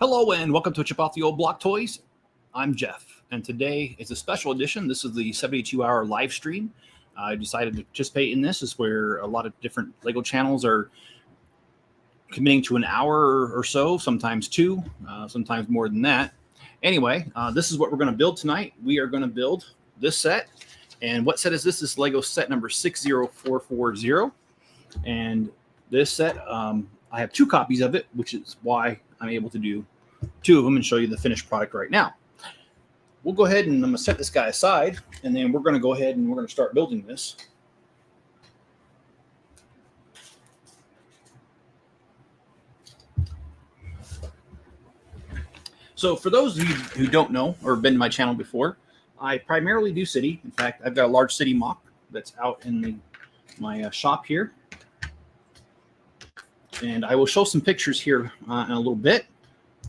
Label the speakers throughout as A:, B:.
A: Hello and welcome to Chip Off the Old Block Toys. I'm Jeff, and today is a special edition. This is the 72-hour live stream. I decided to participate in this. Is where a lot of different Lego channels are committing to an hour or so, sometimes two, sometimes more than that. Anyway, this is what we're going to build tonight. We are going to build this set. And what set is this? This is Lego set number 60440. And this set, I have two copies of it, which is why I'm able to do two of them and show you the finished product right now. We'll go ahead and I'm going to set this guy aside, and then we're going to go ahead and we're going to start building this. So for those of you who don't know or have been to my channel before, I primarily do city. In fact, I've got a large city MOC that's out in my shop here. And I will show some pictures here in a little bit,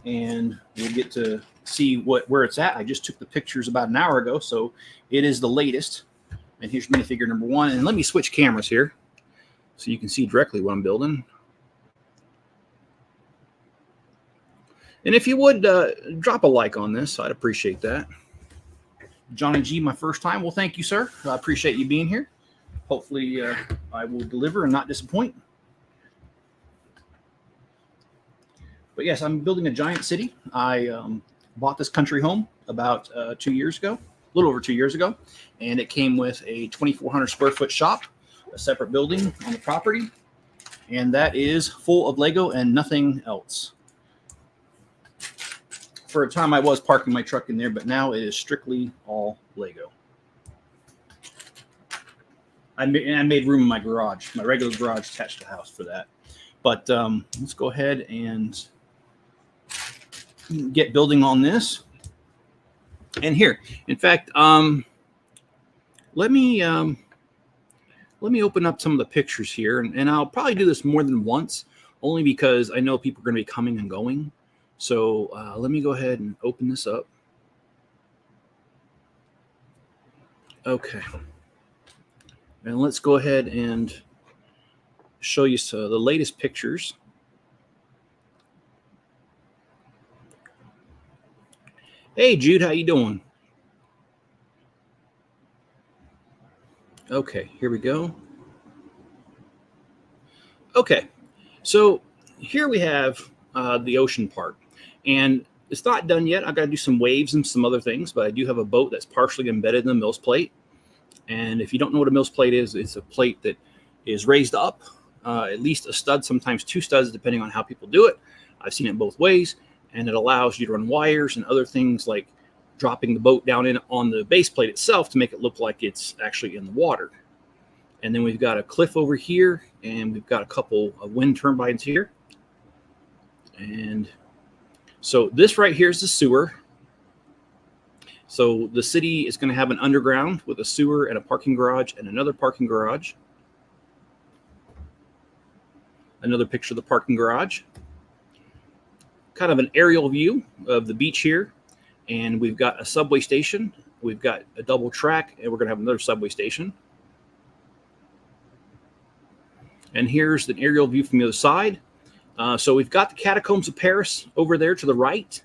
A: and we'll get to see where it's at. I just took the pictures about an hour ago, so it is the latest. And here's minifigure number one. And let me switch cameras here so you can see directly what I'm building. And if you would drop a like on this, I'd appreciate that. Johnny G, my first time. Well, thank you, sir. I appreciate you being here. Hopefully I will deliver and not disappoint. But yes, I'm building a giant city. I bought this country home about 2 years ago, a little over 2 years ago. And it came with a 2,400 square foot shop, a separate building on the property. And that is full of Lego and nothing else. For a time, I was parking my truck in there, but now it is strictly all Lego. I made room in my garage, my regular garage attached to the house for that. But let's go ahead and get building on this. And here, in fact, let me open up some of the pictures here, and I'll probably do this more than once, only because I know people are going to be coming and going. So let me go ahead and open this up. Okay. And let's go ahead and show you the latest pictures. Hey, Jude, how you doing? Okay, here we go. Okay, so here we have the ocean part. And it's not done yet. I've got to do some waves and some other things, but I do have a boat that's partially embedded in the Mills plate. And if you don't know what a Mills plate is, it's a plate that is raised up, at least a stud, sometimes two studs, depending on how people do it. I've seen it both ways, and it allows you to run wires and other things like dropping the boat down in on the base plate itself to make it look like it's actually in the water. And then we've got a cliff over here, and we've got a couple of wind turbines here. And so this right here is the sewer. So the city is going to have an underground with a sewer and a parking garage and another parking garage. Another picture of the parking garage. Kind of an aerial view of the beach here. And we've got a subway station. We've got a double track, and we're going to have another subway station. And here's an aerial view from the other side. So we've got the Catacombs of Paris over there to the right.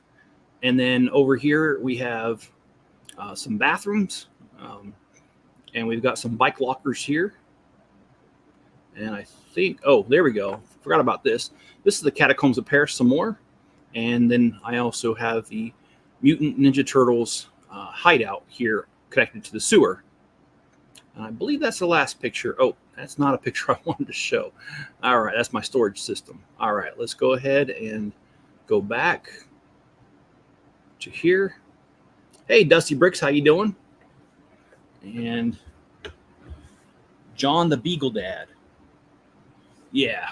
A: And then over here we have some bathrooms. And we've got some bike lockers here. And I think, oh, there we go. Forgot about this. This is the Catacombs of Paris some more. And then I also have the Mutant Ninja Turtles hideout here connected to the sewer. And I believe that's the last picture. Oh, that's not a picture I wanted to show. All right, that's my storage system. All right, let's go ahead and go back to here. Hey, Dusty Bricks, how you doing? And John the Beagle Dad. Yeah.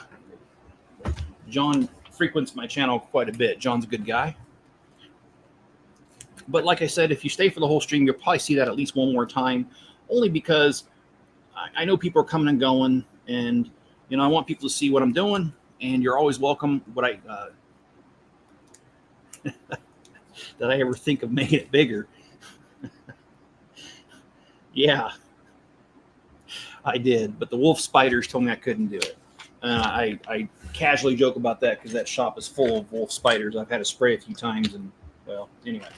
A: John frequents my channel quite a bit. John's a good guy. But like I said, if you stay for the whole stream, you'll probably see that at least one more time, only because I know people are coming and going, and you know I want people to see what I'm doing, and you're always welcome. What I did I ever think of making it bigger? Yeah, I did, but the wolf spiders told me I couldn't do it. I casually joke about that because that shop is full of wolf spiders. I've had to spray a few times, and well, anyway.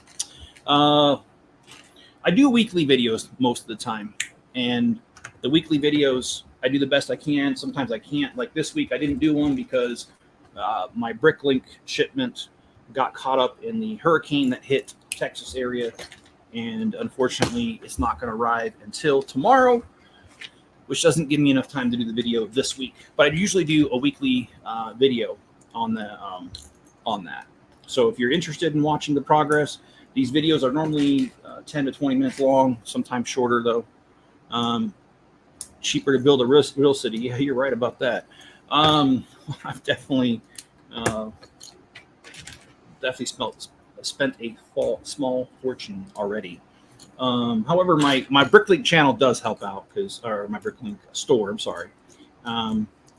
A: I do weekly videos most of the time, and the weekly videos I do the best I can. Sometimes I can't. Like this week, I didn't do one because my Bricklink shipment got caught up in the hurricane that hit Texas area, and unfortunately, it's not going to arrive until tomorrow, which doesn't give me enough time to do the video this week. But I usually do a weekly video on that. So if you're interested in watching the progress, these videos are normally 10 to 20 minutes long, sometimes shorter though. Cheaper to build a real city. Yeah, you're right about that. I've definitely spent a small fortune already. However, my Bricklink channel does help out or my Bricklink store, I'm sorry,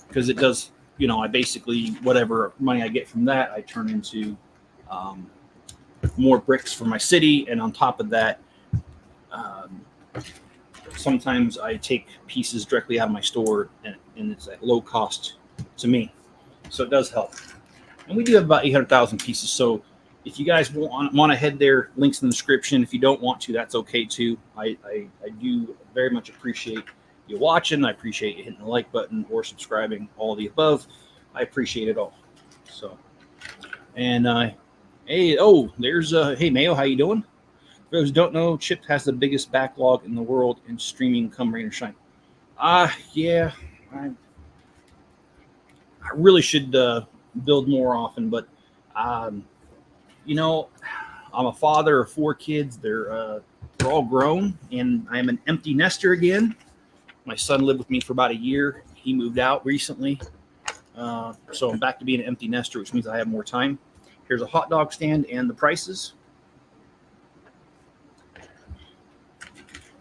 A: because it does, I basically, whatever money I get from that, I turn into more bricks for my city. And on top of that, sometimes I take pieces directly out of my store and it's at low cost to me. So it does help. And we do have about 800,000 pieces. So if you guys want to head there, links in the description. If you don't want to, that's okay too. I do very much appreciate you watching. I appreciate you hitting the like button or subscribing, all the above. I appreciate it all. So, and hey Mayo, how you doing? For those who don't know, Chip has the biggest backlog in the world in streaming come rain or shine. Yeah, I really should build more often, but I'm a father of 4 kids. They're all grown, and I am an empty nester again. My son lived with me for about a year. He moved out recently, so I'm back to being an empty nester, which means I have more time. Here's a hot dog stand and the prices.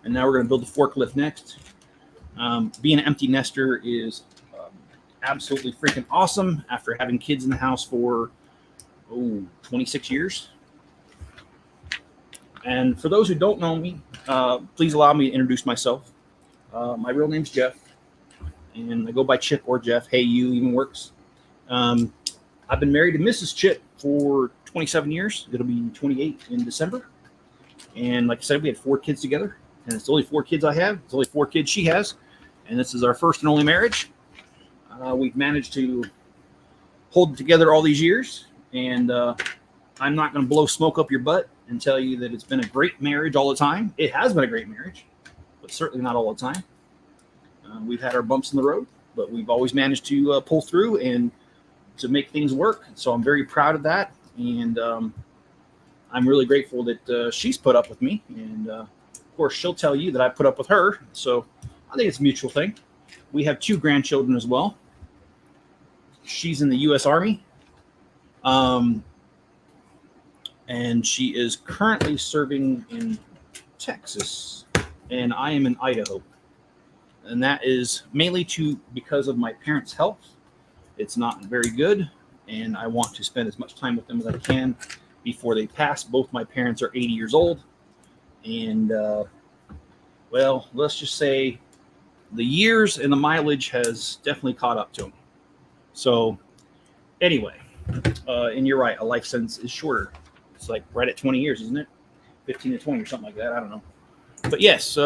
A: And now we're going to build the forklift next. Being an empty nester is absolutely freaking awesome after having kids in the house for 26 years. And for those who don't know me, please allow me to introduce myself. My real name's Jeff, and I go by Chip or Jeff. Hey, you even works. I've been married to Mrs. Chip for 27 years. It'll be 28 in December. And like I said, we had 4 kids together. And it's only 4 kids I have. It's only 4 kids she has. And this is our first and only marriage. We've managed to hold it together all these years. And I'm not going to blow smoke up your butt and tell you that it's been a great marriage all the time. It has been a great marriage, but certainly not all the time. We've had our bumps in the road, but we've always managed to pull through and to make things work. So I'm very proud of that. And I'm really grateful that she's put up with me. And of course, she'll tell you that I put up with her. So I think it's a mutual thing. We have 2 grandchildren as well. She's in the U.S. Army. And she is currently serving in Texas. And I am in Idaho. And that is mainly because of my parents' health. It's not very good. And I want to spend as much time with them as I can before they pass. Both my parents are 80 years old. And, well, let's just say the years and the mileage has definitely caught up to them. So, anyway, and you're right, a life sentence is shorter. It's like right at 20 years, isn't it? 15 to 20 or something like that. I don't know. But yes,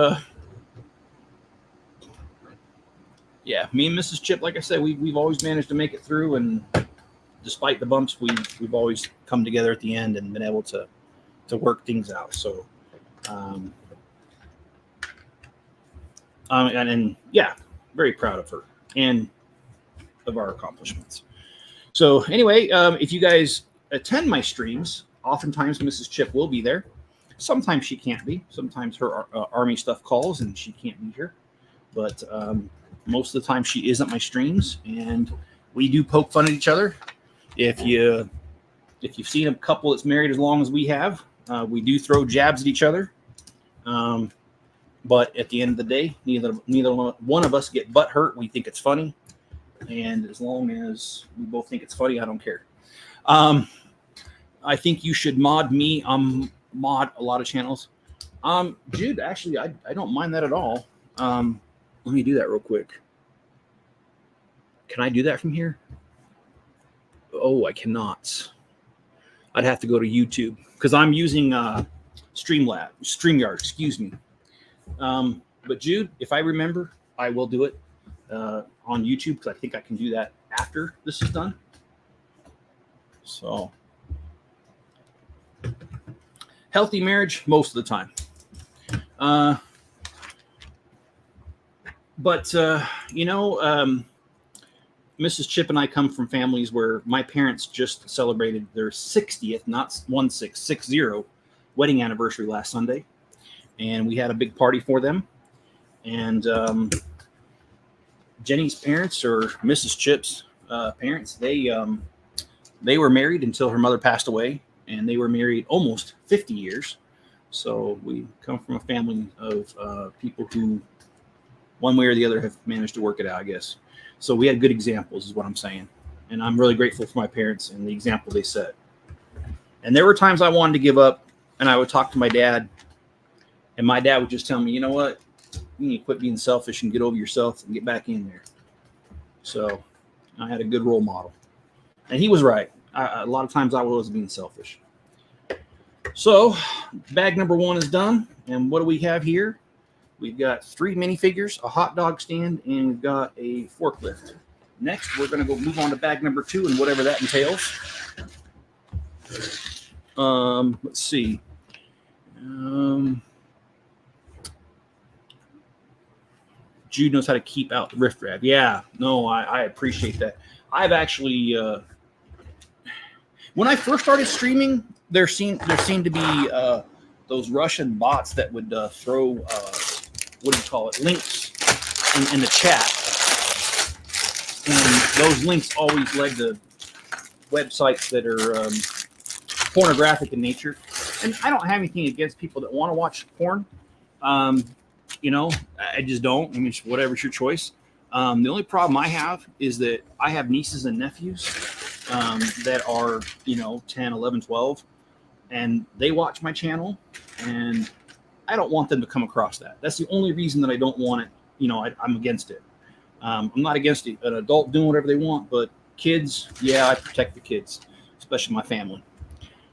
A: yeah, me and Mrs. Chip, like I said, we've always managed to make it through. And despite the bumps, we've always come together at the end and been able to work things out. So, and yeah, very proud of her and of our accomplishments. So anyway, if you guys attend my streams, oftentimes Mrs. Chip will be there. Sometimes she can't be. Sometimes her Army stuff calls and she can't be here. But most of the time she is at my streams, and we do poke fun at each other. If you've seen a couple that's married as long as we have, we do throw jabs at each other. But at the end of the day, neither one of us get butt hurt. We think it's funny. And as long as we both think it's funny, I don't care. I think you should mod me. Mod a lot of channels. Jude, actually, I don't mind that at all. Let me do that real quick. Can I do that from here? Oh, I cannot. I'd have to go to YouTube because I'm using StreamYard, excuse me. But Jude, if I remember, I will do it on YouTube because I think I can do that after this is done. So, healthy marriage most of the time. But Mrs. Chip and I come from families where my parents just celebrated their 60th, not 60 wedding anniversary last Sunday. And we had a big party for them. And Jenny's parents, or Mrs. Chip's parents, they were married until her mother passed away. And they were married almost 50 years. So we come from a family of people who, one way or the other, have managed to work it out, I guess. So we had good examples, is what I'm saying. And I'm really grateful for my parents and the example they set. And there were times I wanted to give up, and I would talk to my dad, and my dad would just tell me, you know what? You need to quit being selfish and get over yourself and get back in there. So I had a good role model. And he was right. A lot of times I was being selfish. So bag number 1 is done. And what do we have here? We've got 3 minifigures, a hot dog stand, and we've got a forklift. Next, we're going to go move on to bag number 2 and whatever that entails. Let's see. Jude knows how to keep out the riffraff. Yeah, no, I appreciate that. I've actually, when I first started streaming, there seemed to be those Russian bots that would throw, links in the chat. And those links always led to websites that are pornographic in nature. And I don't have anything against people that want to watch porn. I just don't. I mean, whatever's your choice. The only problem I have is that I have nieces and nephews that are, 10, 11, 12, and they watch my channel, and I don't want them to come across that. That's the only reason that I don't want it. I'm against it. I'm not against an adult doing whatever they want, but kids, yeah, I protect the kids, especially my family.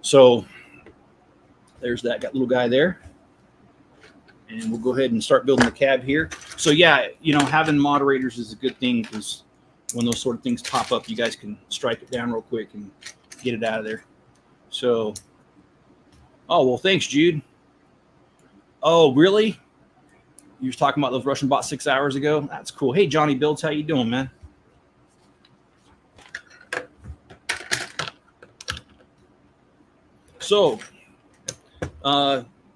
A: So there's that little guy there. And we'll go ahead and start building the cab here. So yeah, having moderators is a good thing because when those sort of things pop up, you guys can strike it down real quick and get it out of there. So, oh, well, thanks, Jude. Oh, really? You were talking about those Russian bots 6 hours ago? That's cool. Hey, Johnny Builds, how you doing, man? So,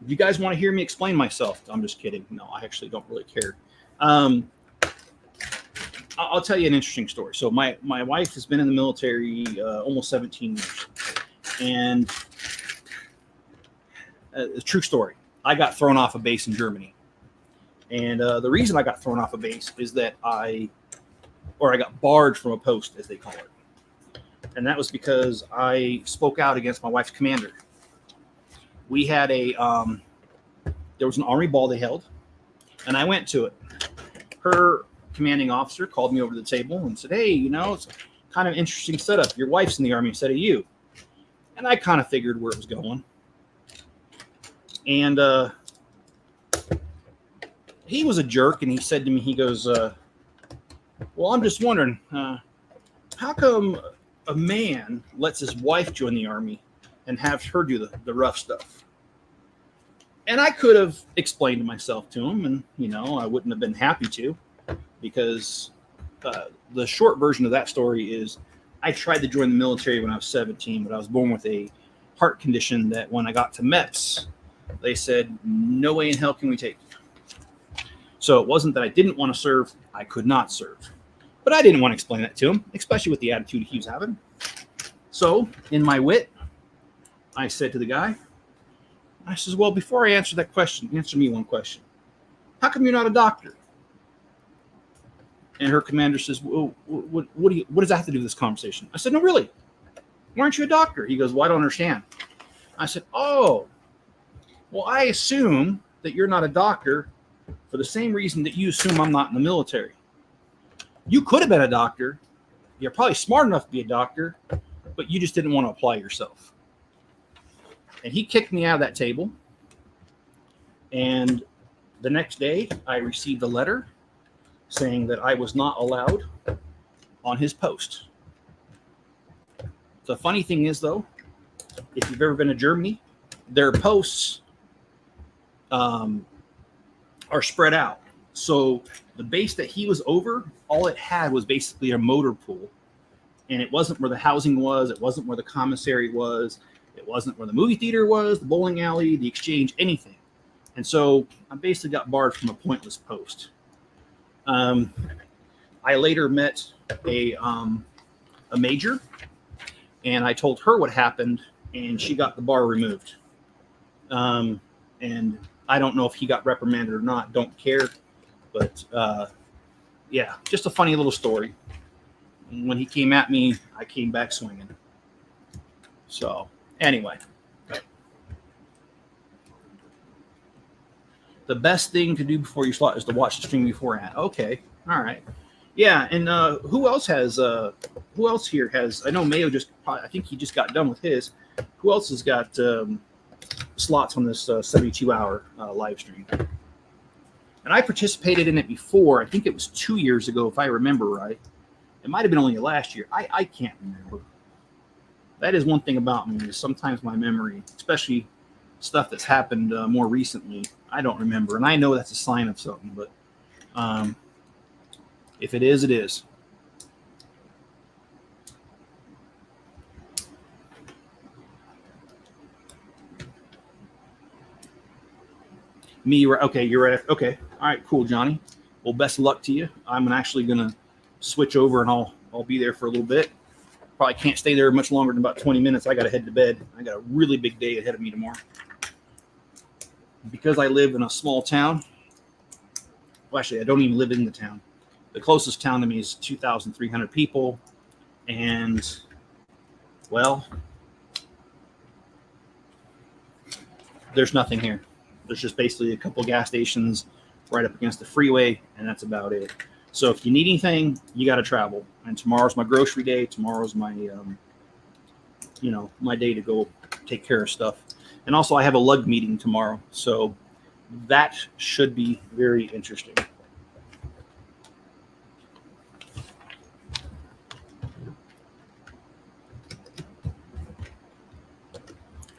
A: you guys want to hear me explain myself? I'm just kidding. No, I actually don't really care. I'll tell you an interesting story. So my wife has been in the military almost 17 years. And a true story. I got thrown off a base in Germany. And the reason I got thrown off a base is that I got barred from a post, as they call it. And that was because I spoke out against my wife's commander. We had there was an army ball they held, and I went to it. Her commanding officer called me over to the table and said, hey, it's a kind of interesting setup. Your wife's in the army instead of you. And I kind of figured where it was going. And he was a jerk, and he said to me, he goes, well, I'm just wondering, how come a man lets his wife join the army and have her do the rough stuff? And I could have explained myself to him, and, I wouldn't have been happy to, because the short version of that story is I tried to join the military when I was 17, but I was born with a heart condition that when I got to MEPS, they said, no way in hell can we take you. So it wasn't that I didn't want to serve, I could not serve. But I didn't want to explain that to him, especially with the attitude he was having. So in my wit, I said to the guy, I says, well, before I answer that question, answer me one question. How come you're not a doctor? And her commander says, well, what does that have to do with this conversation? I said, no, really. Why aren't you a doctor? He goes, well, I don't understand. I said, oh, well, I assume that you're not a doctor for the same reason that you assume I'm not in the military. You could have been a doctor, you're probably smart enough to be a doctor, but you just didn't want to apply yourself. And he kicked me out of that table. And the next day, I received a letter saying that I was not allowed on his post. The funny thing is, though, if you've ever been to Germany, their posts are spread out. So the base that he was over, all it had was basically a motor pool. And it wasn't where the housing was. It wasn't where the commissary was. It wasn't where the movie theater was, the bowling alley, the exchange, anything. And so I basically got barred from a pointless post. I later met a major, and I told her what happened, and she got the bar removed. And I don't know if he got reprimanded or not. Don't care. But yeah, just a funny little story. When he came at me, I came back swinging. So anyway, the best thing to do before you slot is to watch the stream beforehand. Okay, all right, yeah. And who else here has? I know Mayo I think he just got done with his. Who else has got slots on this 72-hour live stream? And I participated in it before. I think it was 2 years ago, if I remember right. It might have been only last year. I can't remember. That is one thing about me, is sometimes my memory, especially stuff that's happened more recently, I don't remember. And I know that's a sign of something, but if it is, it is. Me, okay, you're right. Okay, all right, cool, Johnny. Well, best of luck to you. I'm actually gonna switch over, and I'll be there for a little bit. Probably can't stay there much longer than about 20 minutes. I got to head to bed. I got a really big day ahead of me tomorrow. Because I live in a small town. Well, actually, I don't even live in the town. The closest town to me is 2,300 people, and well, there's nothing here. There's just basically a couple of gas stations right up against the freeway, and that's about it. So if you need anything, you got to travel. And tomorrow's my grocery day. Tomorrow's my, my day to go take care of stuff. And also I have a lug meeting tomorrow. So that should be very interesting.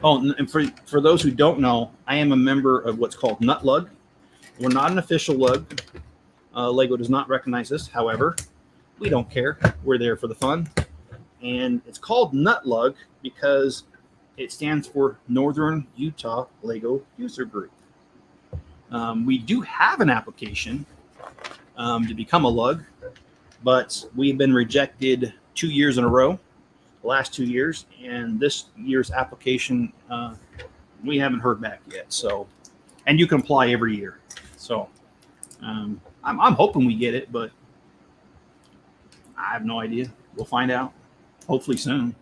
A: Oh, and for those who don't know, I am a member of what's called Nut Lug. We're not an official lug. Lego does not recognize this. However, we don't care. We're there for the fun. And it's called Nut Lug because it stands for Northern Utah Lego User Group. We do have an application to become a lug, but we've been rejected 2 years in a row, the last 2 years. And this year's application, we haven't heard back yet. So, and you can apply every year. So, I'm hoping we get it, but I have no idea. We'll find out hopefully soon.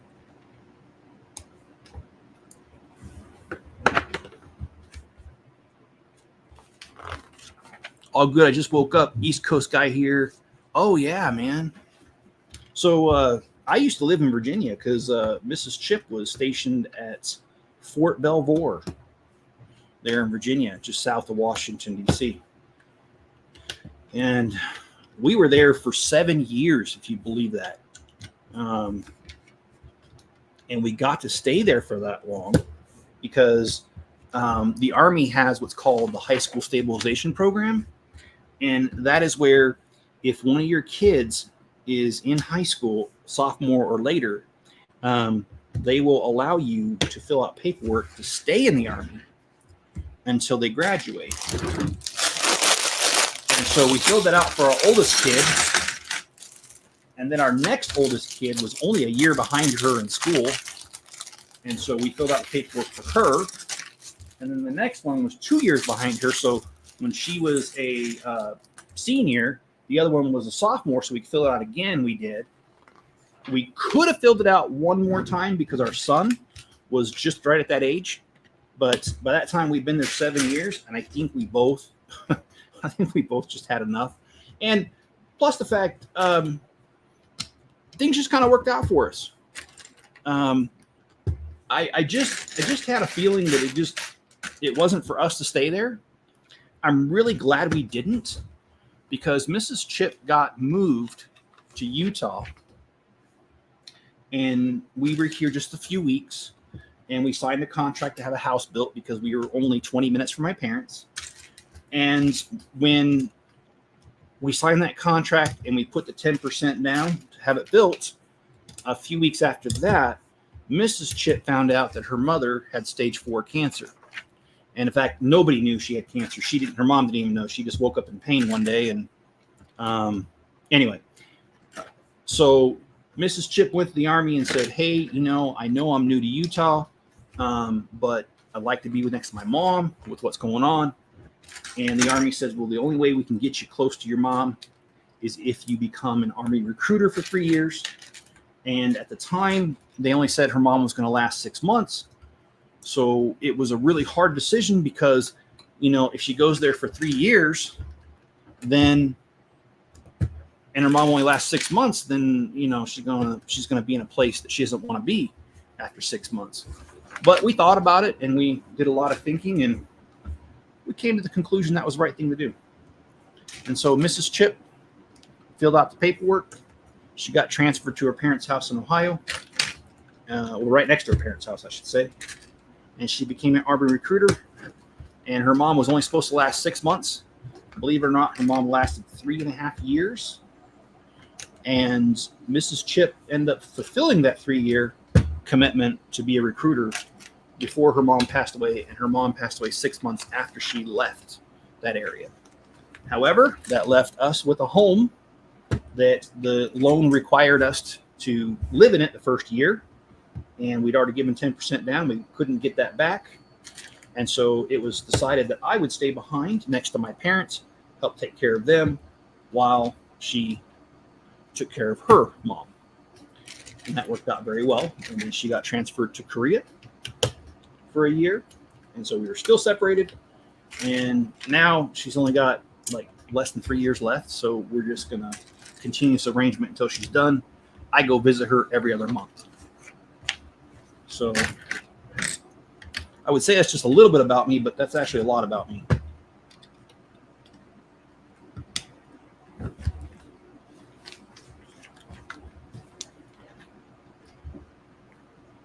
A: All good. I just woke up. East Coast guy here. Oh, yeah, man. So I used to live in Virginia because Mrs. Chip was stationed at Fort Belvoir there in Virginia, just south of Washington, D.C. And we were there for 7 years, if you believe that. And we got to stay there for that long because the Army has what's called the High School Stabilization Program. And that is where if one of your kids is in high school, sophomore or later, they will allow you to fill out paperwork to stay in the Army until they graduate. And so we filled that out for our oldest kid. And then our next oldest kid was only a year behind her in school. And so we filled out paperwork for her. And then the next one was 2 years behind her. So when she was a senior, the other one was a sophomore. So we could fill it out again. We did. We could have filled it out one more time because our son was just right at that age. But by that time, we'd been there 7 years. And I think we both just had enough. And plus the fact, things just kind of worked out for us. I just had a feeling that it wasn't for us to stay there. I'm really glad we didn't, because Mrs. Chip got moved to Utah, and we were here just a few weeks, and we signed a contract to have a house built because we were only 20 minutes from my parents. And when we signed that contract and we put the 10% down to have it built, a few weeks after that, Mrs. Chip found out that her mother had stage 4 cancer. And in fact, nobody knew she had cancer. Her mom didn't even know. She just woke up in pain one day. And anyway, so Mrs. Chip went to the Army and said, hey, I know I'm new to Utah, but I'd like to be next to my mom with what's going on. And the Army says, well, the only way we can get you close to your mom is if you become an Army recruiter for 3 years. And at the time, they only said her mom was going to last 6 months. So it was a really hard decision because, if she goes there for 3 years, and her mom only lasts 6 months, then, she's going to be in a place that she doesn't want to be after 6 months. But we thought about it, and we did a lot of thinking, and we came to the conclusion that was the right thing to do. And so Mrs. Chip filled out the paperwork. She got transferred to her parents' house in Ohio, right next to her parents' house, I should say. And she became an Army recruiter. And her mom was only supposed to last 6 months. Believe it or not, her mom lasted 3.5 years. And Mrs. Chip ended up fulfilling that 3-year commitment to be a recruiter before her mom passed away. And her mom passed away 6 months after she left that area. However, that left us with a home that the loan required us to live in it the first year. And we'd already given 10% down. We couldn't get that back. And so it was decided that I would stay behind next to my parents, help take care of them while she took care of her mom. And that worked out very well. And then she got transferred to Korea for a year. And so we were still separated. And now she's only got like less than 3 years left. So we're just going to continue this arrangement until she's done. I go visit her every other month. So I would say that's just a little bit about me, but that's actually a lot about me.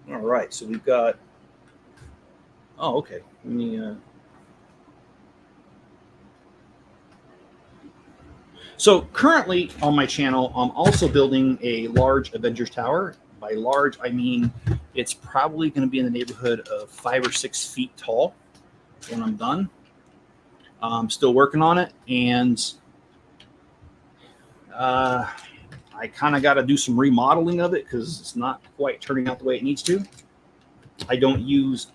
A: All right, so we've got, okay. Let me, so currently on my channel, I'm also building a large Avengers Tower. By large, I mean it's probably going to be in the neighborhood of 5 or 6 feet tall when I'm done. I'm still working on it, and I kind of got to do some remodeling of it because it's not quite turning out the way it needs to. I don't use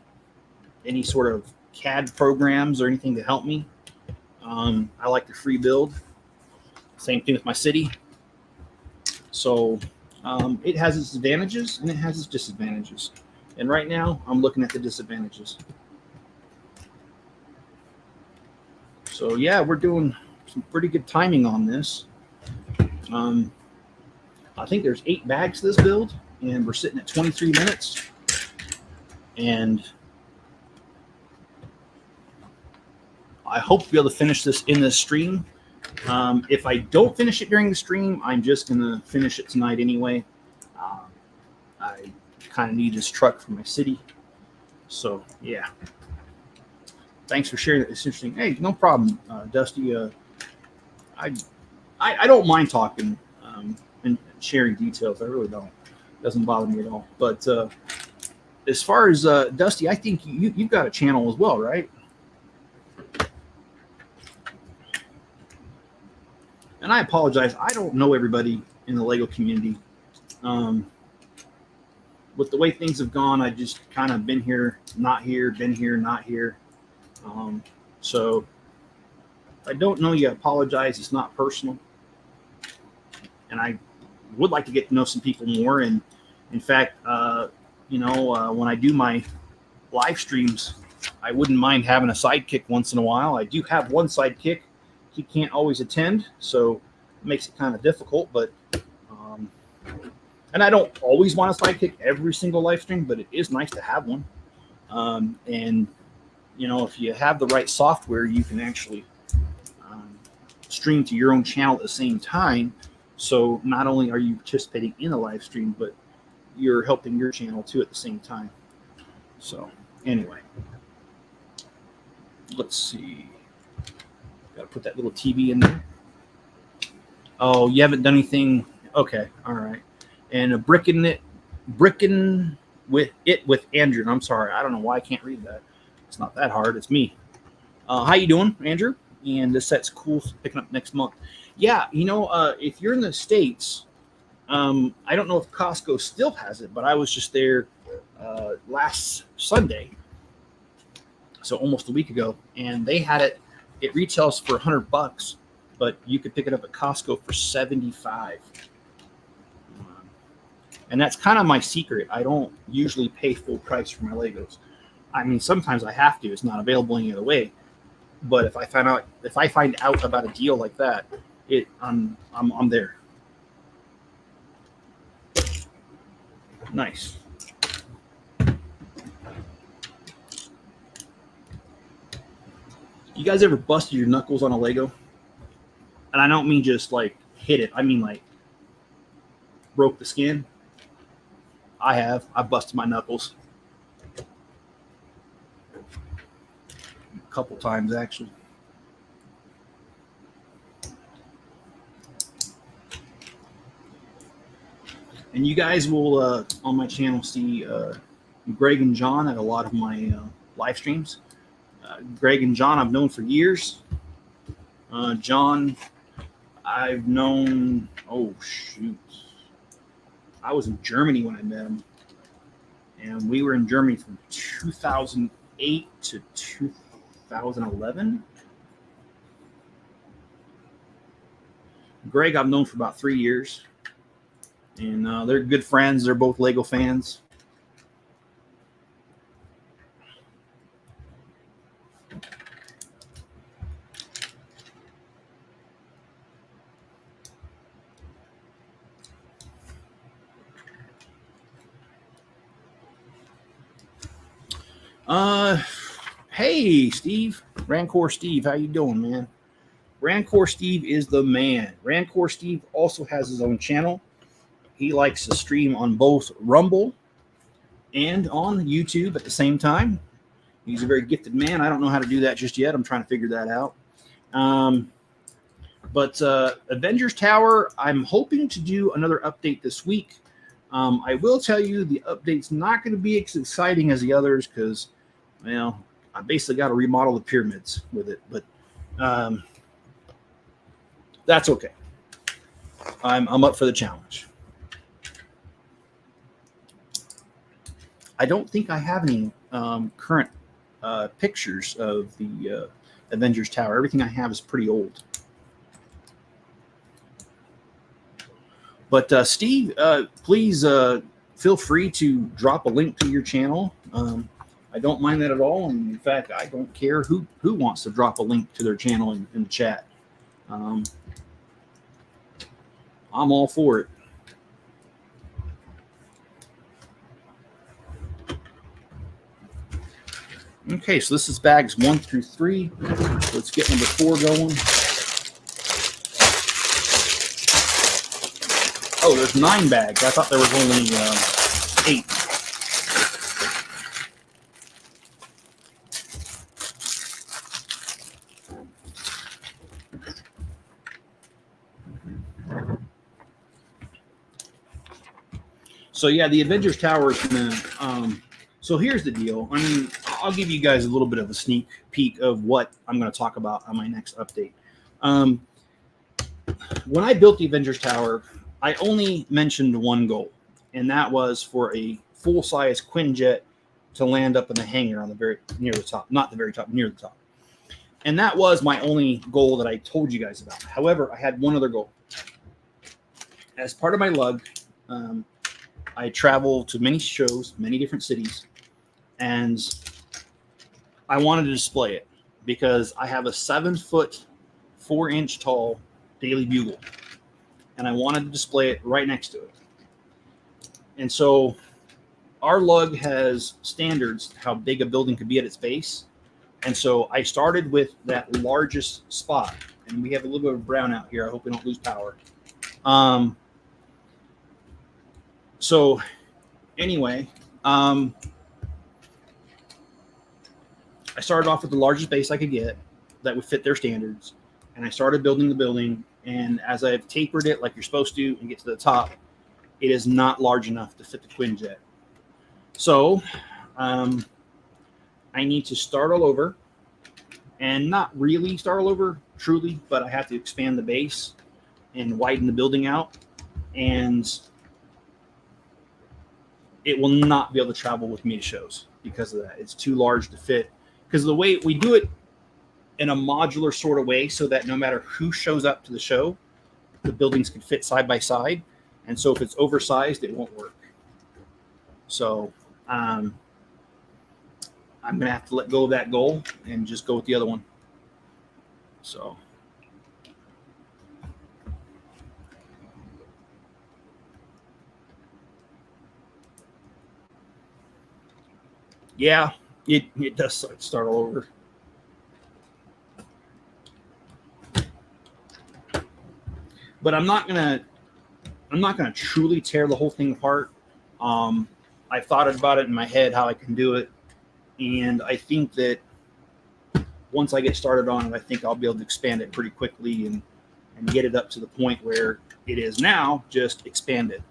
A: any sort of CAD programs or anything to help me. I like to free build. Same thing with my city. So it has its advantages and it has its disadvantages. And right now, I'm looking at the disadvantages. So yeah, we're doing some pretty good timing on this. I think there's 8 bags to this build, and we're sitting at 23 minutes. And I hope to be able to finish this in this stream. If I don't finish it during the stream, I'm just going to finish it tonight anyway. I kind of need this truck for my city. So, yeah. Thanks for sharing that. It's interesting. Hey, no problem, Dusty. I don't mind talking and sharing details. I really don't. It doesn't bother me at all. But as far as Dusty, I think you've got a channel as well, right? And I apologize. I don't know everybody in the Lego community. With the way things have gone, I just kind of been here, not here, been here, not here. So if I don't know you, I apologize. It's not personal. And I would like to get to know some people more. And in fact, when I do my live streams, I wouldn't mind having a sidekick once in a while. I do have one sidekick. He can't always attend, so it makes it kind of difficult. But And I don't always want a sidekick every single live stream, but it is nice to have one. And if you have the right software, you can actually stream to your own channel at the same time. So not only are you participating in the live stream, but you're helping your channel too at the same time. So anyway, let's see. Got to put that little TV in there. Oh, you haven't done anything. Okay, all right. And a bricking with Andrew. I'm sorry, I don't know why I can't read that. It's not that hard. It's me. How you doing, Andrew? And this set's cool. Picking up next month. Yeah, if you're in the States, I don't know if Costco still has it, but I was just there last Sunday, so almost a week ago, and they had it. It retails for $100, but you could pick it up at Costco for $75. And that's kind of my secret. I don't usually pay full price for my Legos. I mean, sometimes I have to. It's not available any other way. But if I find out about a deal like that, I'm there. Nice. You guys ever busted your knuckles on a Lego? And I don't mean just like hit it. I mean like broke the skin. I have. I busted my knuckles a couple times actually. And you guys will on my channel see Greg and John at a lot of my live streams. Greg and John I've known for years. John I've known, I was in Germany when I met him. And we were in Germany from 2008 to 2011. Greg I've known for about 3 years. And they're good friends. They're both Lego fans. Hey, Steve. Rancor Steve, how you doing, man? Rancor Steve is the man. Rancor Steve also has his own channel. He likes to stream on both Rumble and on YouTube at the same time. He's a very gifted man. I don't know how to do that just yet. I'm trying to figure that out. But Avengers Tower, I'm hoping to do another update this week. I will tell you the update's not going to be as exciting as the others because, well, I basically got to remodel the pyramids with it. But that's okay. I'm up for the challenge. I don't think I have any current pictures of the Avengers Tower. Everything I have is pretty old. But Steve, please feel free to drop a link to your channel. I don't mind that at all. And in fact, I don't care who wants to drop a link to their channel in the chat. I'm all for it. Okay, so this is bags 1 through 3. Let's get number 4 going. Oh, there's 9 bags. I thought there was only 8. So yeah, the Avengers Tower is gonna. So here's the deal. I mean, I'll give you guys a little bit of a sneak peek of what I'm going to talk about on my next update. When I built the Avengers Tower, I only mentioned one goal, and that was for a full-size Quinjet to land up in the hangar on the very near the top, not the very top, near the top. And that was my only goal that I told you guys about. However, I had one other goal. As part of my lug, I travel to many shows, many different cities, and I wanted to display it because I have a 7-foot, 4-inch tall Daily Bugle, and I wanted to display it right next to it. And so our lug has standards how big a building could be at its base. And so I started with that largest spot, and we have a little bit of brown out here. I hope we don't lose power. So anyway, I started off with the largest base I could get that would fit their standards. And I started building the building. And as I've tapered it like you're supposed to and get to the top, it is not large enough to fit the Quinjet. So I need to start all over, and not really start all over truly, but I have to expand the base and widen the building out, and it will not be able to travel with me to shows because of that. It's too large to fit, because the way we do it in a modular sort of way, so that no matter who shows up to the show, the buildings can fit side by side. And so if it's oversized, it won't work. So I'm going to have to let go of that goal and just go with the other one. So yeah, it does start all over. But I'm not gonna truly tear the whole thing apart. I've thought about it in my head how I can do it, and I think that once I get started on it, I think I'll be able to expand it pretty quickly and get it up to the point where it is now, just expanded.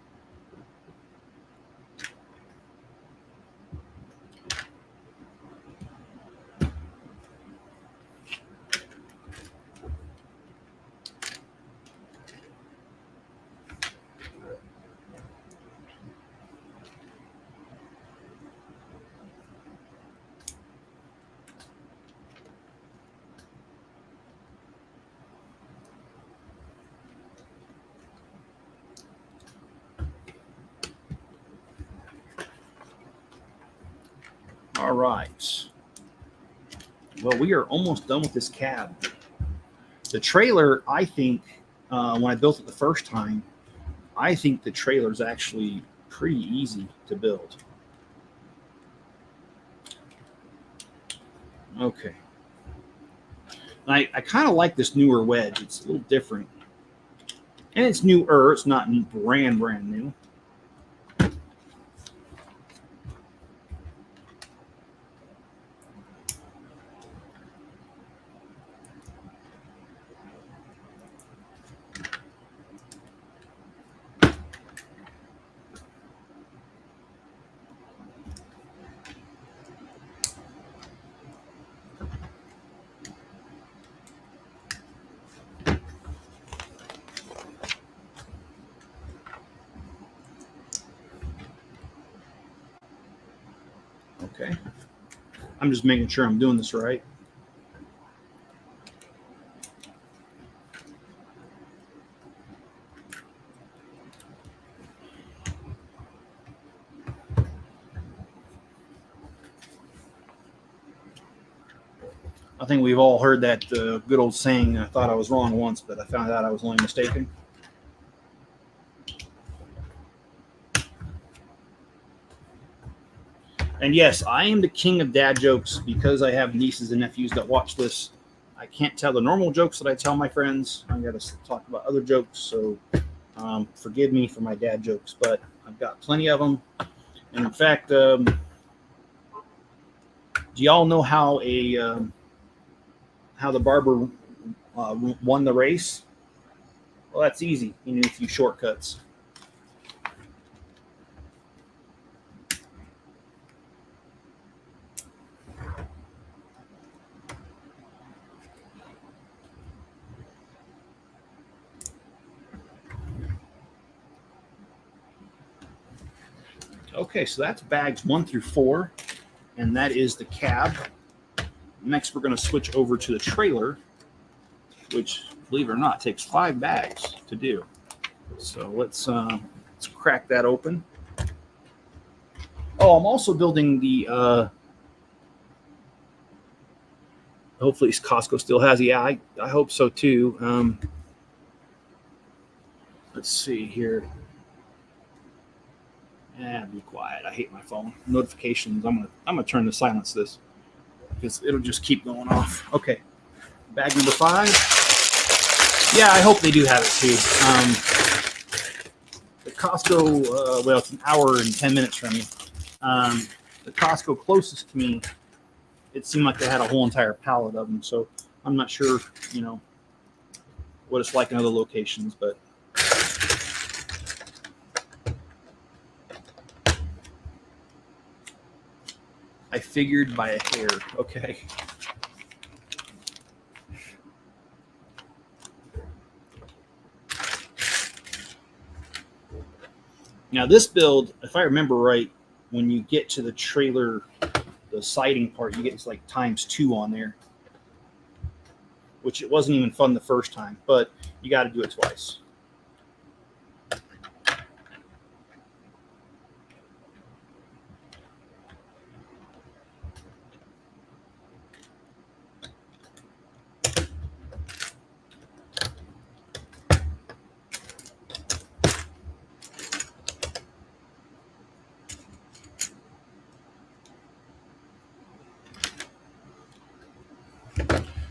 A: All right. Well, we are almost done with this cab. The trailer, I think, when I built it the first time, I think the trailer is actually pretty easy to build. Okay. I kind of like this newer wedge. It's a little different. And it's newer. It's not brand new. Okay. I'm just making sure I'm doing this right. I think we've all heard that good old saying, I thought I was wrong once, but I found out I was only mistaken. And yes, I am the king of dad jokes because I have nieces and nephews that watch this. I can't tell the normal jokes that I tell my friends. I got to talk about other jokes, so forgive me for my dad jokes, but I've got plenty of them. And in fact, do y'all know how the barber won the race? Well, that's easy. You need a few shortcuts. Okay, so that's bags 1 through 4, and that is the cab. Next, we're going to switch over to the trailer, which, believe it or not, takes 5 bags to do. So let's crack that open. Oh, I'm also building the. Hopefully, Costco still has. Yeah, I hope so too. Let's see here. Be quiet. I hate my phone notifications. I'm gonna turn to silence this because it'll just keep going off. Okay, bag number 5. Yeah, I hope they do have it too. The Costco, well, it's an hour and 10 minutes from me. The Costco closest to me, it seemed like they had a whole entire pallet of them. So I'm not sure, what it's like in other locations, but. I figured by a hair. Okay. Now this build, if I remember right, when you get to the trailer, the siding part, you get it's like ×2 on there, which it wasn't even fun the first time, but you got to do it twice.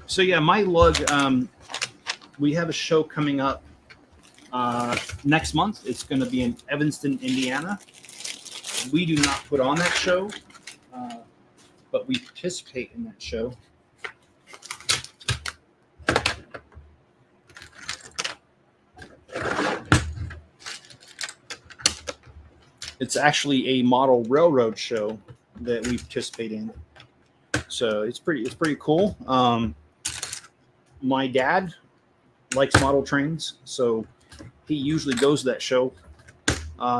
A: So yeah, my lug, we have a show coming up next month. It's going to be in Evanston, Indiana. We do not put on that show, but we participate in that show. It's actually a model railroad show that we participate in. So it's pretty cool. My dad likes model trains, so he usually goes to that show.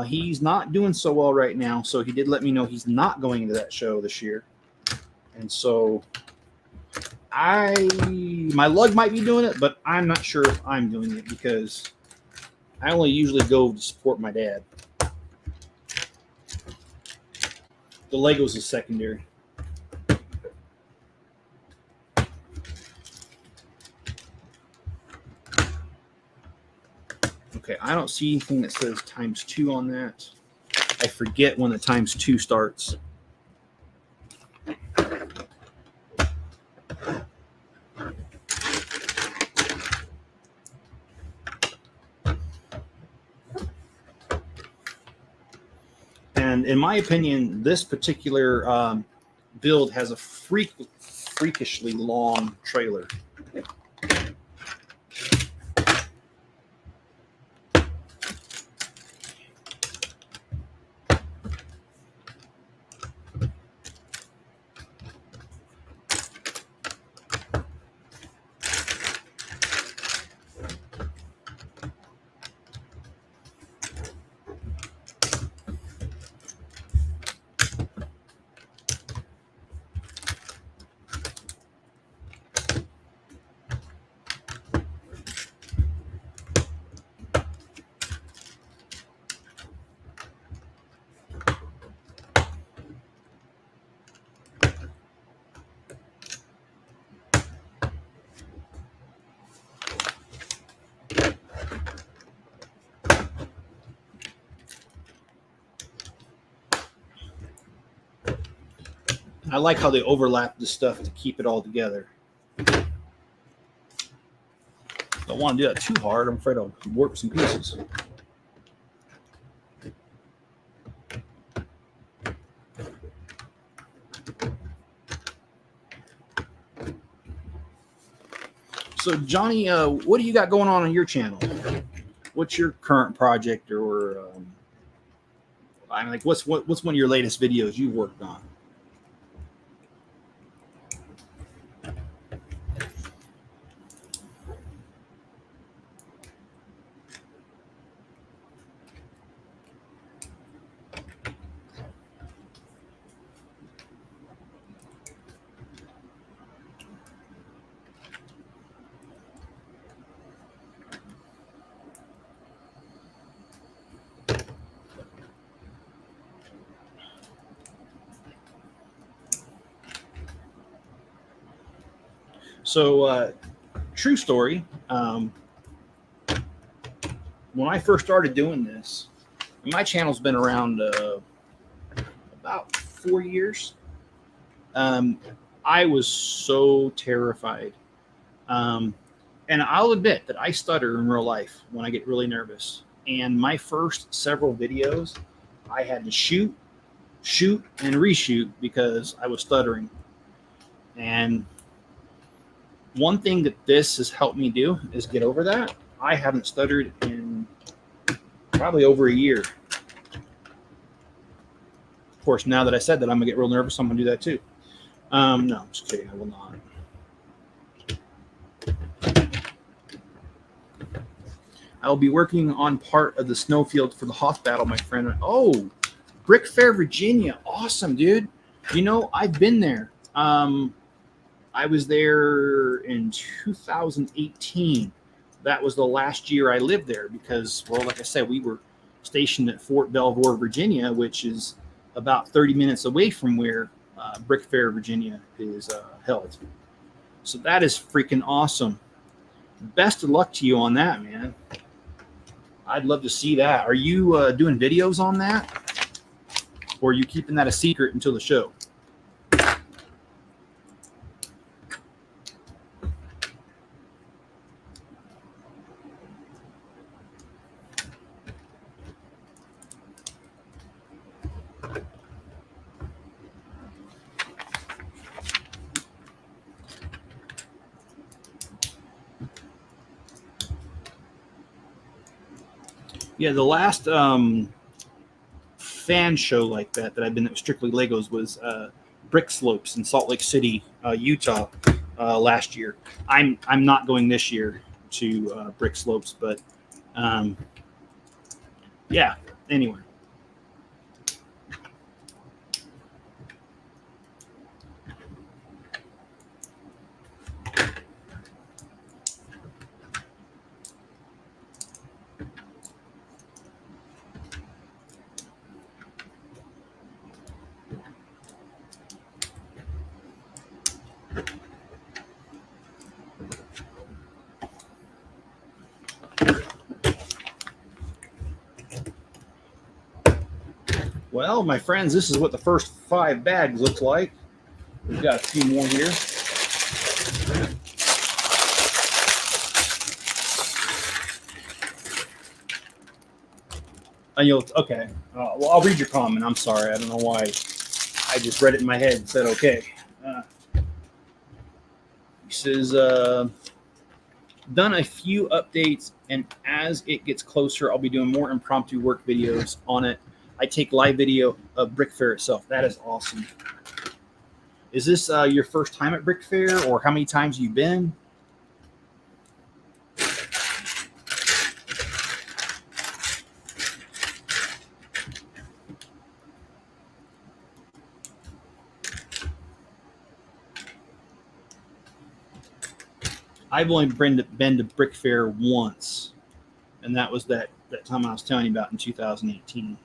A: He's not doing so well right now, so he did let me know he's not going to that show this year. And so my lug might be doing it, but I'm not sure if I'm doing it because I only usually go to support my dad. The Legos is secondary. Okay, I don't see anything that says ×2 on that. I forget when the ×2 starts. And in my opinion, this particular build has a freakishly long trailer. I like how they overlap the stuff to keep it all together. Don't want to do that too hard. I'm afraid I'll warp some pieces. So Johnny, what do you got going on your channel? What's your current project, or I mean, like what's one of your latest videos you worked on? So, true story. When I first started doing this, My channel's been around about 4 years. I was so terrified. And I'll admit that I stutter in real life when I get really nervous. And my first several videos, I had to shoot, and reshoot because I was stuttering. And one thing that this has helped me do is get over that. I haven't stuttered in probably over a year. Of course, now that I said that, I'm gonna get real nervous. I'm gonna do that too. No, I'm just kidding. I will not. I will be working on part of the snowfield for the Hoth battle, my friend. Oh, Brick Fair, Virginia. Awesome, dude. You know, I've been there. I was there in 2018. That was the last year I lived there because, well, like I said, we were stationed at Fort Belvoir, Virginia, which is about 30 minutes away from where Brick Fair, Virginia is held. So that is freaking awesome. Best of luck to you on that, man. I'd love to see that. Are you doing videos on that? Or are you keeping that a secret until the show? Yeah, the last fan show like that I've been at Strictly Legos was Brick Slopes in Salt Lake City, Utah, last year. I'm not going this year to Brick Slopes, but yeah. Anyway. Well, my friends, this is what the first 5 bags look like. We've got a few more here. And okay. Well, I'll read your comment. I'm sorry. I don't know why. I just read it in my head and said, okay. He says, done a few updates, and as it gets closer, I'll be doing more impromptu work videos on it. I take live video of Brick Fair itself. That is awesome. Is this your first time at Brick Fair, or how many times you've been? I've only been to Brick Fair once, and that was that time I was telling you about in 2018.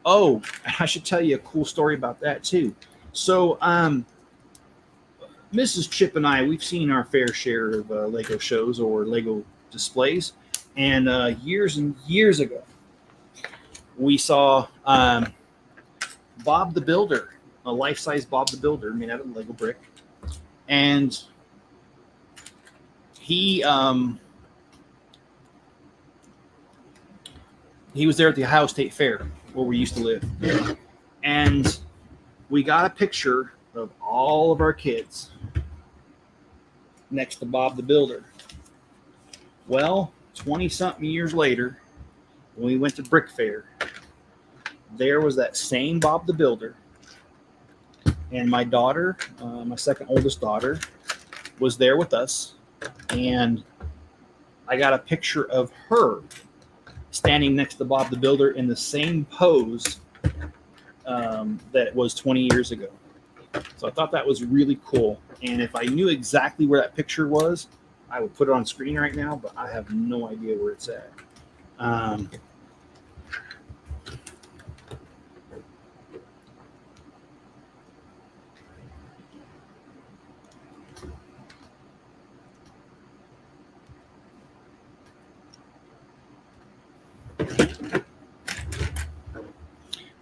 A: Oh, I should tell you a cool story about that too. So, Mrs. Chip and I, we've seen our fair share of Lego shows or Lego displays, and years and years ago, we saw Bob the Builder, a life-size Bob the Builder made out of Lego brick, and he was there at the Ohio State Fair where we used to live, and we got a picture of all of our kids next to Bob the Builder. Well, 20-something years later, when we went to Brick Fair, there was that same Bob the Builder, and my daughter, my second oldest daughter, was there with us, and I got a picture of her standing next to Bob the Builder in the same pose that it was 20 years ago. So I thought that was really cool. And if I knew exactly where that picture was, I would put it on screen right now, but I have no idea where it's at.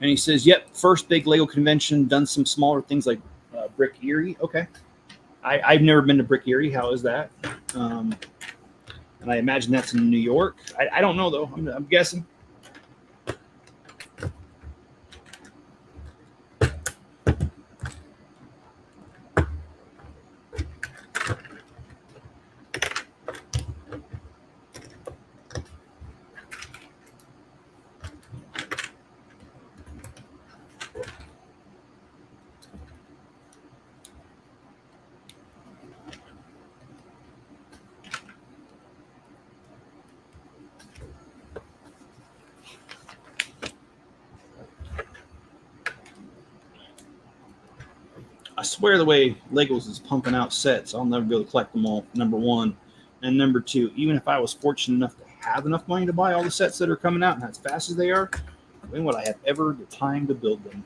A: And he says, yep, first big Lego convention, done some smaller things like Brick Erie. Okay. I've never been to Brick Erie. How is that? And I imagine that's in New York. I don't know, though. I'm guessing. I swear the way Legos is pumping out sets, I'll never be able to collect them all, number one. And number two, even if I was fortunate enough to have enough money to buy all the sets that are coming out and as fast as they are, when would I have ever the time to build them?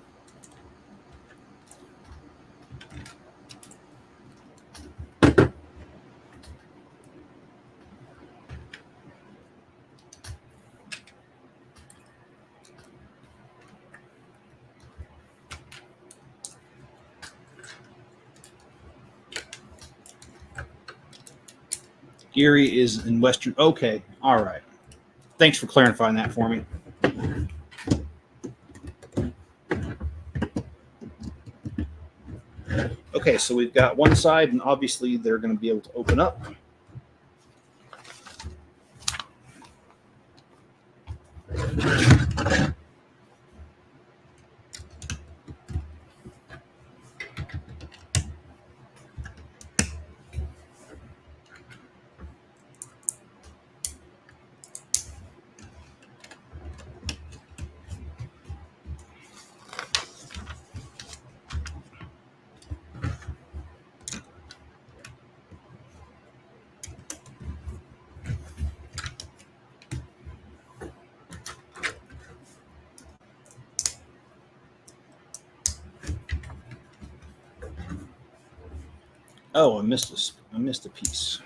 A: Erie is in Western. Okay. All right. Thanks for clarifying that for me. Okay, so we've got one side, and obviously they're going to be able to open up. Oh, I missed this. I missed a piece.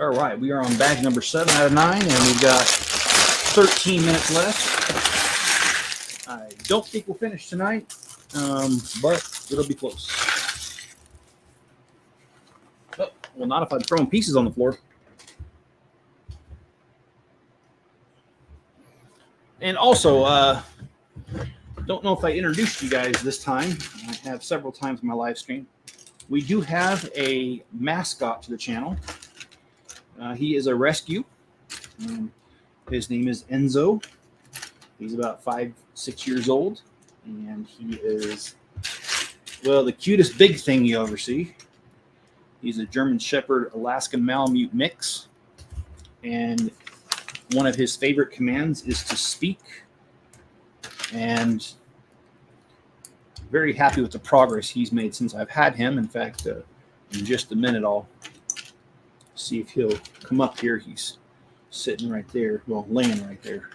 A: All right, we are on bag number 7 out of 9, and we've got 13 minutes left. I don't think we'll finish tonight, but it'll be close. Oh, well, not if I'm throwing pieces on the floor. And also, don't know if I introduced you guys this time. I have several times in my live stream. We do have a mascot to the channel. He is a rescue. His name is Enzo. He's about 5-6 years old. And he is, well, the cutest big thing you ever see. He's a German Shepherd Alaskan Malamute mix. And one of his favorite commands is to speak. And very happy with the progress he's made since I've had him. In fact, in just a minute, I'll see if he'll come up here. He's sitting right there, well, laying right there.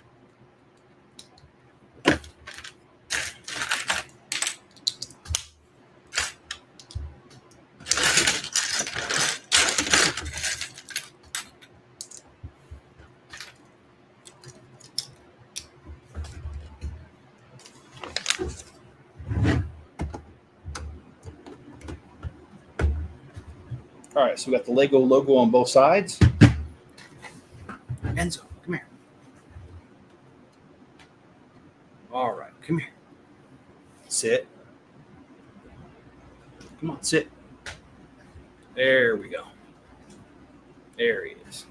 A: All right, so we got the Lego logo on both sides. Enzo, come here. All right, come here. Sit. Come on, sit. There we go. There he is.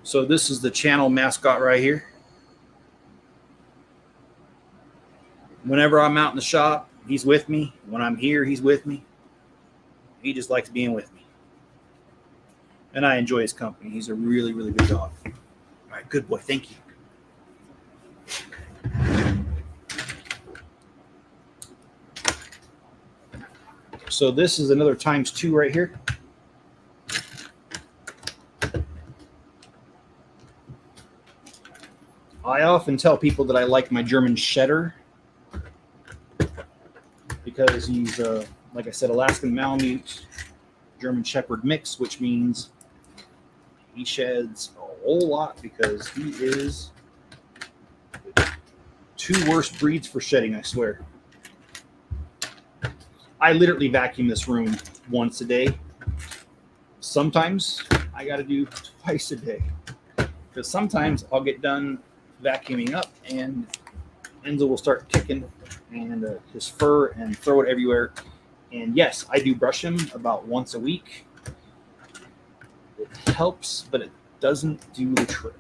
A: So this is the channel mascot right here. Whenever I'm out in the shop, he's with me. When I'm here, he's with me. He just likes being with me. And I enjoy his company. He's a really, really good dog. All right, good boy. Thank you. So this is another ×2 right here. I often tell people that I like my German Setter because he's, like I said, Alaskan Malamute. German Shepherd mix, which means he sheds a whole lot because he is two worst breeds for shedding, I swear. I literally vacuum this room once a day. Sometimes I got to do twice a day because sometimes I'll get done vacuuming up and Enzo will start kicking and his fur and throw it everywhere. And yes, I do brush him about once a week. It helps, but it doesn't do the trick.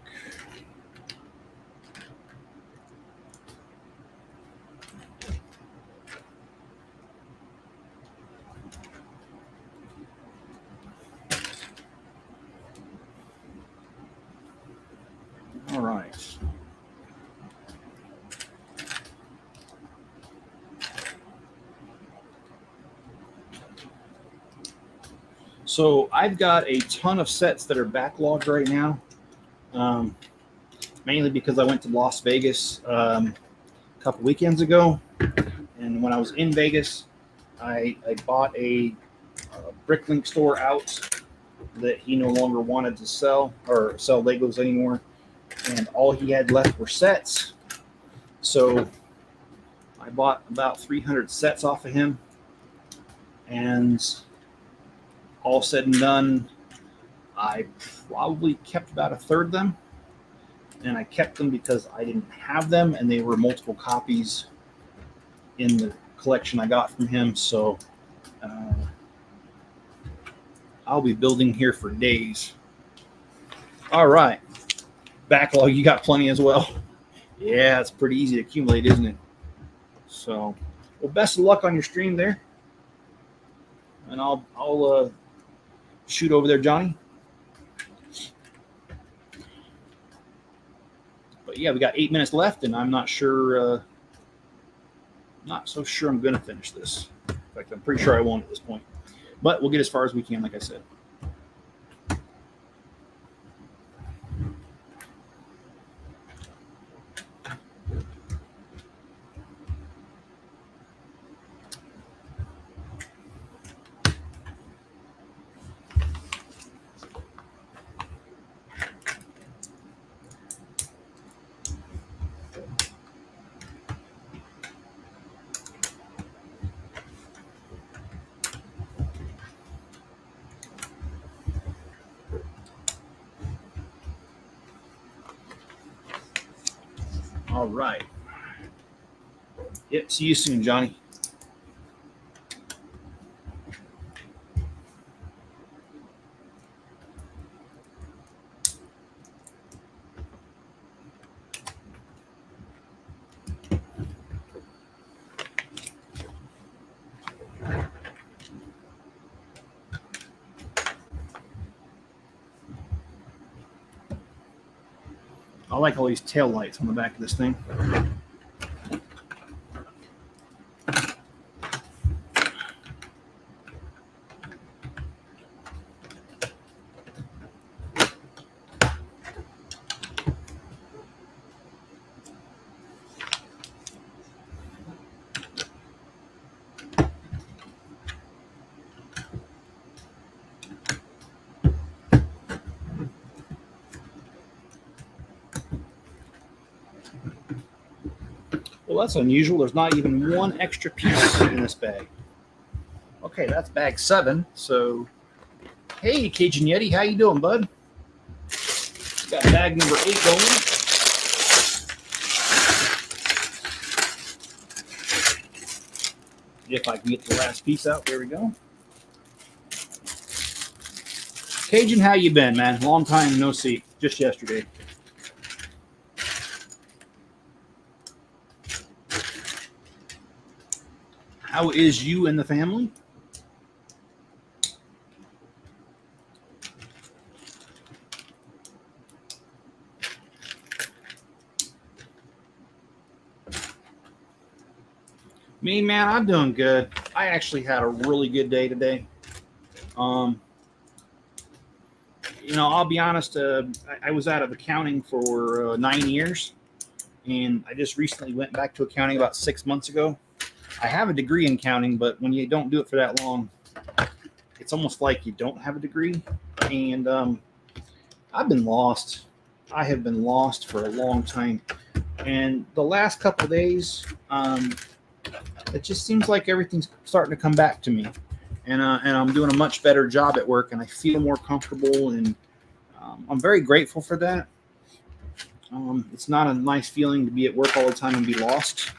A: All right. So I've got a ton of sets that are backlogged right now, mainly because I went to Las Vegas a couple weekends ago. And when I was in Vegas, I bought a Bricklink store out that he no longer wanted to sell or sell Legos anymore. And all he had left were sets. So I bought about 300 sets off of him. And all said and done, I probably kept about a third of them. And I kept them because I didn't have them and they were multiple copies in the collection I got from him. So I'll be building here for days. All right. Backlog, you got plenty as well. Yeah, it's pretty easy to accumulate, isn't it? So, well, best of luck on your stream there. And I'll shoot over there, Johnny. But yeah, we got 8 minutes left, and I'm not sure, not so sure I'm going to finish this. In fact, I'm pretty sure I won't at this point. But we'll get as far as we can, like I said. All right. Yep, see you soon, Johnny. I like all these tail lights on the back of this thing. Well, that's unusual. There's not even one extra piece in this bag. Okay, that's bag 7. So, hey, Cajun Yeti, how you doing, bud? Got bag number 8 going. If I can get the last piece out, there we go. Cajun, how you been, man? Long time no see. Just yesterday. How is you and the family? Me, man, I'm doing good. I actually had a really good day today. You know, I'll be honest, I was out of accounting for 9 years, and I just recently went back to accounting about 6 months ago. I have a degree in accounting, but when you don't do it for that long, it's almost like you don't have a degree. And I've been lost. I have been lost for a long time. And the last couple of days, it just seems like everything's starting to come back to me. And I'm doing a much better job at work, and I feel more comfortable, and I'm very grateful for that. It's not a nice feeling to be at work all the time and be lost.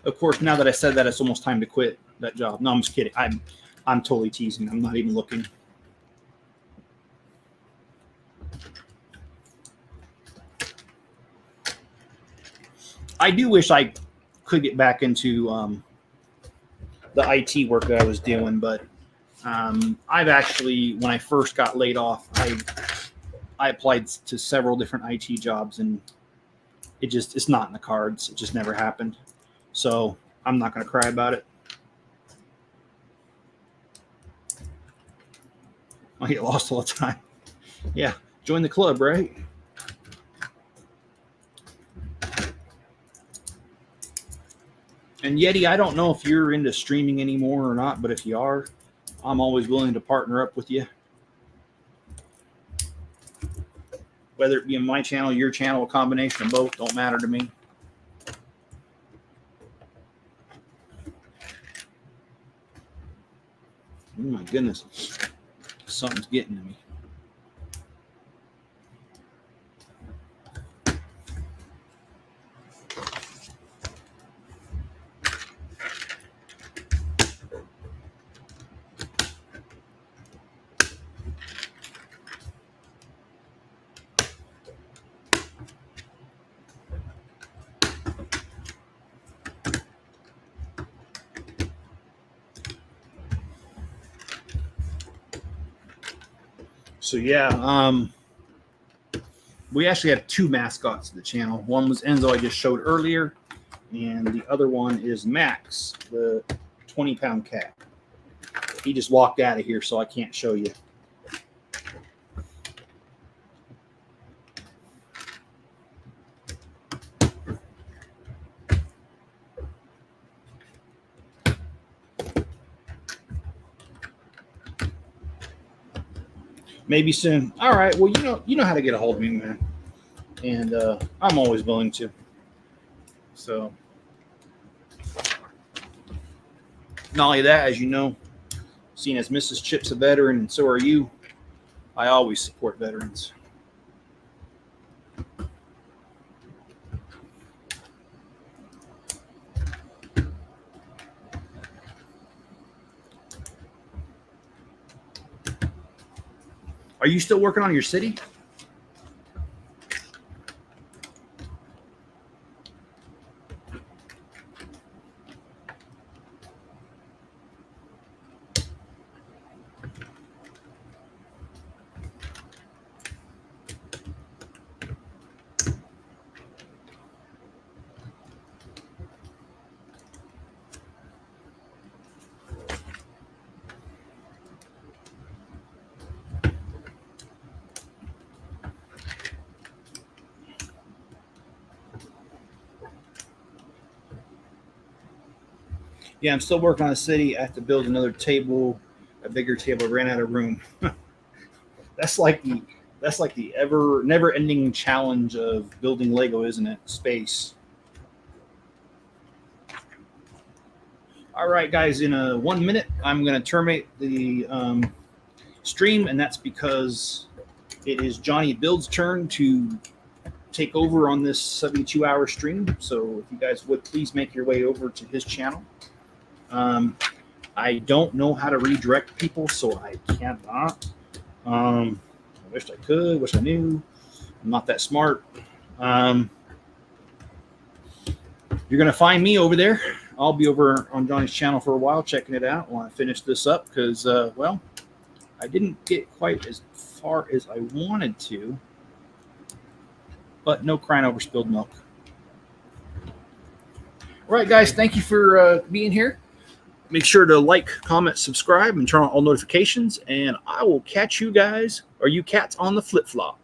A: Of course, now that I said that, it's almost time to quit that job. No, I'm just kidding. I'm totally teasing. I'm not even looking. I do wish I could get back into the IT work that I was doing, but I've actually, when I first got laid off, I applied to several different IT jobs, and it's not in the cards. It just never happened. So I'm not going to cry about it. I get lost all the time. Yeah, join the club, right? And Yeti, I don't know if you're into streaming anymore or not, but if you are, I'm always willing to partner up with you. Whether it be in my channel, your channel, a combination of both, don't matter to me. Oh my goodness, something's getting to me. So yeah, we actually have two mascots to the channel. One was Enzo, I just showed earlier, and the other one is Max, the 20-pound cat. He just walked out of here, so I can't show you. Maybe soon. All right. Well, you know how to get a hold of me, man. And I'm always willing to. So, not only that, as you know, seeing as Mrs. Chip's a veteran, and so are you, I always support veterans. Are you still working on your city? Yeah, I'm still working on the city. I have to build another table, a bigger table. I ran out of room. That's like the never-ending challenge of building Lego, isn't it? Space. All right, guys. In 1 minute, I'm going to terminate the stream, and that's because it is Johnny Build's turn to take over on this 72-hour stream. So if you guys would please make your way over to his channel. I don't know how to redirect people, so I cannot. I wish I could, wish I knew. I'm not that smart. You're going to find me over there. I'll be over on Johnny's channel for a while, checking it out while I finish this up because, well, I didn't get quite as far as I wanted to, but no crying over spilled milk. All right, guys, thank you for being here. Make sure to like, comment, subscribe, and turn on all notifications, and I will catch you guys, or you cats, on the flip-flop.